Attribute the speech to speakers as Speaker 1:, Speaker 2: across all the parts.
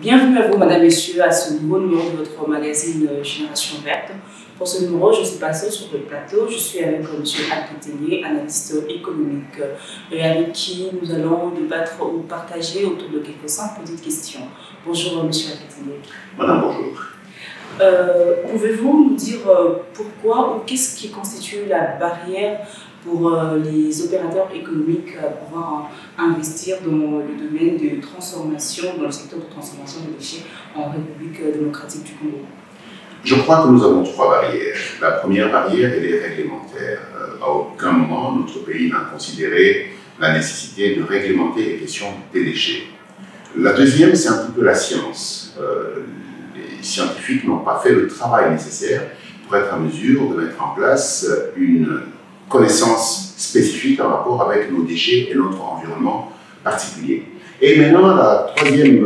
Speaker 1: Bienvenue à vous, madame, messieurs, à ce nouveau numéro de votre magazine Génération Verte. Pour ce numéro, je suis passée sur le plateau. Je suis avec M. Alpetelier, analyste économique, et avec qui nous allons débattre ou partager autour de quelques simples petites questions. Bonjour, M. Alpetelier.
Speaker 2: Madame, bonjour.
Speaker 1: Pouvez-vous nous dire pourquoi ou qu'est-ce qui constitue la barrière pour les opérateurs économiques à pouvoir investir dans le domaine de transformation, dans le secteur de transformation des déchets en République démocratique du Congo?
Speaker 2: Je crois que nous avons trois barrières. La première barrière, elle est réglementaire. À aucun moment, notre pays n'a considéré la nécessité de réglementer les questions des déchets. La deuxième, c'est un petit peu la science. Les scientifiques n'ont pas fait le travail nécessaire pour être en mesure de mettre en place une connaissance spécifique en rapport avec nos déchets et notre environnement particulier. Et maintenant, la troisième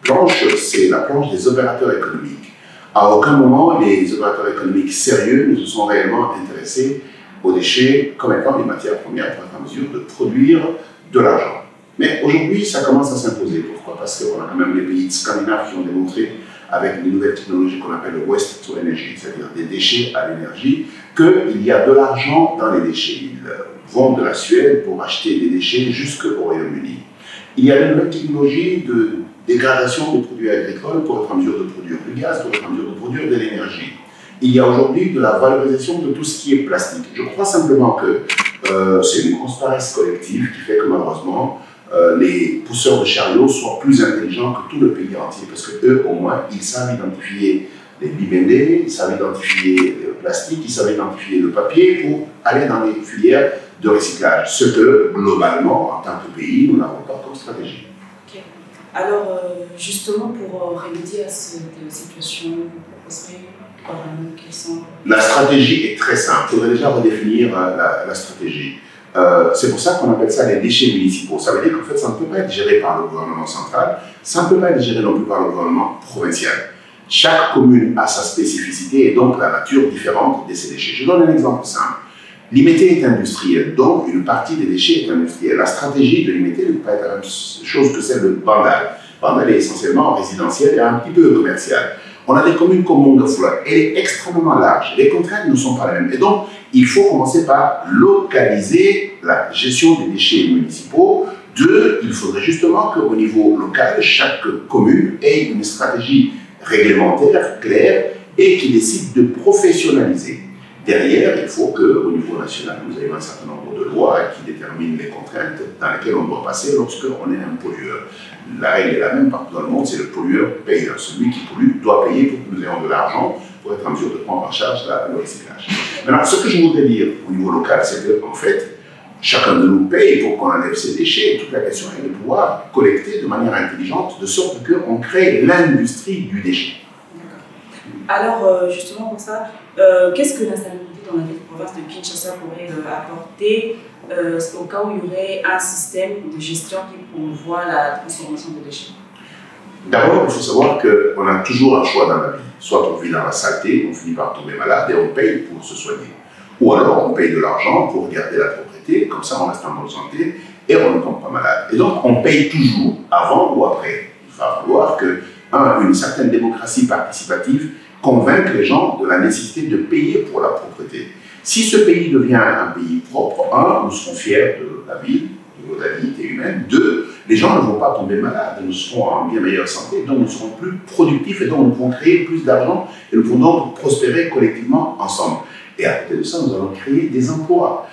Speaker 2: planche, c'est la planche des opérateurs économiques. À aucun moment, les opérateurs économiques sérieux ne se sont réellement intéressés aux déchets comme étant une matière première pour être en mesure de produire de l'argent. Mais aujourd'hui, ça commence à s'imposer. Pourquoi? Parce qu'on a quand même les pays scandinaves qui ont démontré, avec des nouvelles technologies qu'on appelle le waste to energy, c'est-à-dire des déchets à l'énergie, qu'il y a de l'argent dans les déchets. Ils vont de la Suède pour acheter des déchets jusqu'au Royaume-Uni. Il y a de nouvelles technologies de dégradation des produits agricoles pour être en mesure de produire du gaz, pour être en mesure de produire de l'énergie. Il y a aujourd'hui de la valorisation de tout ce qui est plastique. Je crois simplement que c'est une grosse paresse collective qui fait que malheureusement, les pousseurs de chariots soient plus intelligents que tout le pays entier, parce qu'eux, au moins, ils savent identifier les bibendés, ils savent identifier le plastique, ils savent identifier le papier pour aller dans les filières de recyclage. Ce que, globalement, en tant que pays, nous n'avons pas comme stratégie.
Speaker 1: Okay. Alors, justement, pour remédier à cette situation, vous proposerez quelles sont...
Speaker 2: La stratégie est très simple. Il faudrait déjà redéfinir la stratégie. C'est pour ça qu'on appelle ça les déchets municipaux. Ça veut dire qu'en fait, ça ne peut pas être géré par le gouvernement central, ça ne peut pas être géré non plus par le gouvernement provincial. Chaque commune a sa spécificité et donc la nature différente de ses déchets. Je donne un exemple simple. L'IMT est industriel, donc une partie des déchets est industrielle. La stratégie de l'IMT ne peut pas être la même chose que celle de Bandal. Bandal est essentiellement résidentiel et un petit peu commercial. On a des communes comme Mongafula, elle est extrêmement large. Les contraintes ne sont pas les mêmes. Et donc, il faut commencer par localiser la gestion des déchets municipaux. Deux, il faudrait justement qu'au niveau local, chaque commune ait une stratégie réglementaire claire et qui décide de professionnaliser. Derrière, il faut qu'au niveau national, nous ayons un certain nombre de lois qui déterminent les contraintes dans lesquelles on doit passer lorsqu'on est un pollueur. La règle est la même partout dans le monde, c'est le pollueur-payeur. Celui qui pollue doit payer pour que nous ayons de l'argent pour être en mesure de prendre en charge le recyclage. Maintenant, ce que je voudrais dire au niveau local, c'est qu'en fait, chacun de nous paye pour qu'on enlève ses déchets. Et toute la question est de pouvoir collecter de manière intelligente, de sorte qu'on crée l'industrie du déchet.
Speaker 1: Alors, justement pour ça, qu'est-ce que l'instabilité dans la ville de province de Kinshasa pourrait apporter au cas où il y aurait un système de gestion qui promouvoit la transformation des déchets?
Speaker 2: D'abord, il faut savoir qu'on a toujours un choix dans la vie. Soit on vit dans la saleté, on finit par tomber malade et on paye pour se soigner. Ou alors on paye de l'argent pour garder la propriété, comme ça on reste en bonne santé et on ne tombe pas malade. Et donc on paye toujours, avant ou après. Il va falloir qu'une certaine démocratie participative convaincre les gens de la nécessité de payer pour la propreté. Si ce pays devient un pays propre, nous serons fiers de la vie, de la dignité humaine. Deux, les gens ne vont pas tomber malades, nous serons en bien meilleure santé, donc nous serons plus productifs et donc nous pourrons créer plus d'argent et nous pourrons donc prospérer collectivement ensemble. Et à côté de ça, nous allons créer des emplois.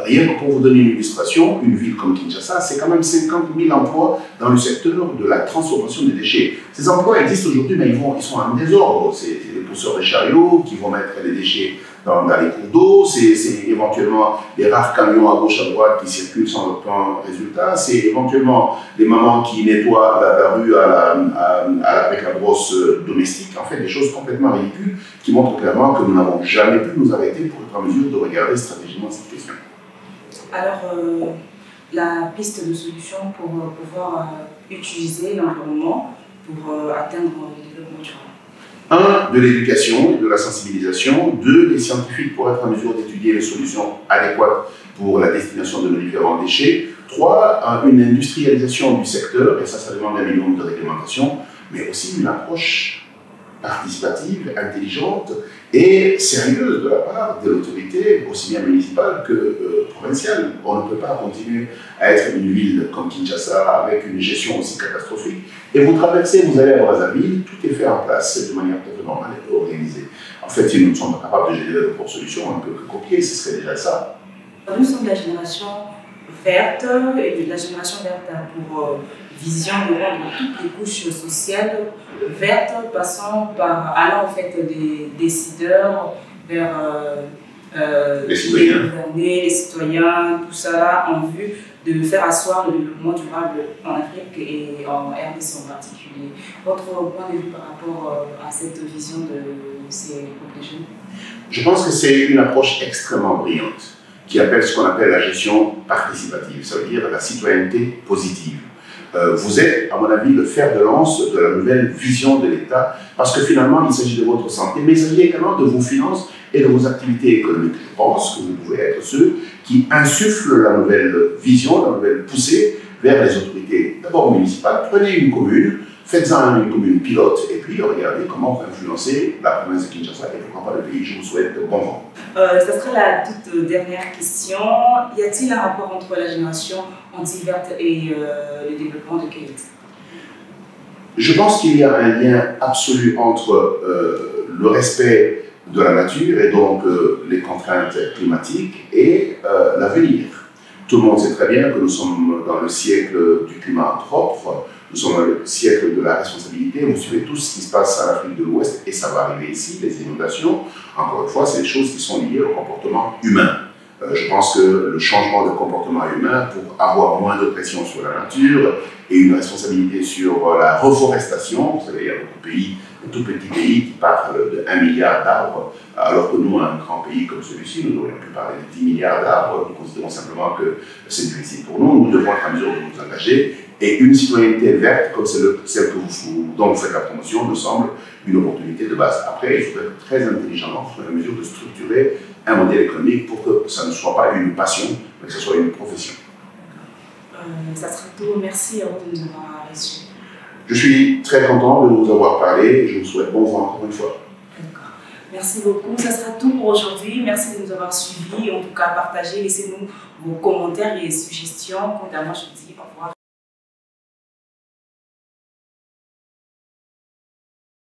Speaker 2: Rien que pour vous donner une illustration, une ville comme Kinshasa, c'est quand même 50 000 emplois dans le secteur de la transformation des déchets. Ces emplois existent aujourd'hui, mais ils sont en désordre. C'est les pousseurs de chariots qui vont mettre les déchets dans les cours d'eau, c'est éventuellement les rares camions à gauche à droite qui circulent sans aucun résultat, c'est éventuellement les mamans qui nettoient la rue avec la brosse domestique, en fait des choses complètement ridicules qui montrent clairement que nous n'avons jamais pu nous arrêter pour être en mesure de regarder stratégiquement cette question.
Speaker 1: Alors, la piste de solution pour pouvoir utiliser l'environnement pour atteindre le développement durable?
Speaker 2: 1, de l'éducation, de la sensibilisation. 2, les scientifiques pour être en mesure d'étudier les solutions adéquates pour la destination de nos différents déchets. 3, une industrialisation du secteur, et ça demande un minimum de réglementation. mais aussi une approche participative, intelligente et sérieuse de la part de l'autorité, aussi bien municipale que provinciale. On ne peut pas continuer à être une ville comme Kinshasa avec une gestion aussi catastrophique. Et vous traversez, vous allez à Brazzaville, tout est fait en place de manière totalement organisée. En fait, si nous ne sommes pas capables de générer de propres solutions, on ne peut que copier, ce serait déjà ça.
Speaker 1: Nous sommes de la génération verte, et de la génération verte a pour vision de rendre toutes les couches sociales vertes, allant en fait des décideurs vers
Speaker 2: Les citoyens.
Speaker 1: les gouvernés, les citoyens, tout ça là, en vue de faire asseoir le développement durable en Afrique et en RDC en particulier. Votre point de vue par rapport à cette vision de ces groupes de jeunes?
Speaker 2: Je pense que c'est une approche extrêmement brillante qui appelle ce qu'on appelle la gestion participative, ça veut dire la citoyenneté positive. Vous êtes, à mon avis, le fer de lance de la nouvelle vision de l'État, parce que finalement, il s'agit de votre santé, mais il s'agit également de vos finances et de vos activités économiques. Je pense que vous pouvez être ceux qui insufflent la nouvelle vision, la nouvelle poussée vers les autorités, d'abord municipales. Prenez une commune, faites-en une commune pilote, et puis regardez comment vous influencer la province de Kinshasa et pourquoi pas le pays. Je vous souhaite bon vent.
Speaker 1: Ça sera la toute dernière question. Y a-t-il un rapport entre la génération anti-verte et le développement de Keita?
Speaker 2: Je pense qu'il y a un lien absolu entre le respect de la nature et donc les contraintes climatiques et l'avenir. Tout le monde sait très bien que nous sommes dans le siècle du climat propre, nous sommes dans le siècle de la responsabilité. Vous suivez tout ce qui se passe à l'Afrique de l'Ouest et ça va arriver ici, les inondations. Encore une fois, c'est des choses qui sont liées au comportement humain. Je pense que le changement de comportement humain pour avoir moins de pression sur la nature et une responsabilité sur la reforestation. Vous savez, il y a beaucoup de pays, de tout petits pays qui parlent de 1 milliard d'arbres, alors que nous, un grand pays comme celui-ci, nous aurions pu parler de 10 milliards d'arbres. Nous considérons simplement que c'est difficile pour nous. Nous devons être en mesure de nous engager. Et une citoyenneté verte, comme celle dont vous faites la promotion, me semble une opportunité de base. Après, il faut être très intelligent, il faut être en mesure de structurer un modèle économique pour que ça ne soit pas une passion, mais que ce soit une profession.
Speaker 1: Ça sera tout. Merci à vous de nous avoir reçus.
Speaker 2: Je suis très content de vous avoir parlé et je vous souhaite bon vent encore une fois.
Speaker 1: D'accord. Merci beaucoup. Ça sera tout pour aujourd'hui. Merci de nous avoir suivis. En tout cas, partagez, laissez-nous vos commentaires et suggestions. Quant à moi, je vous dis au revoir.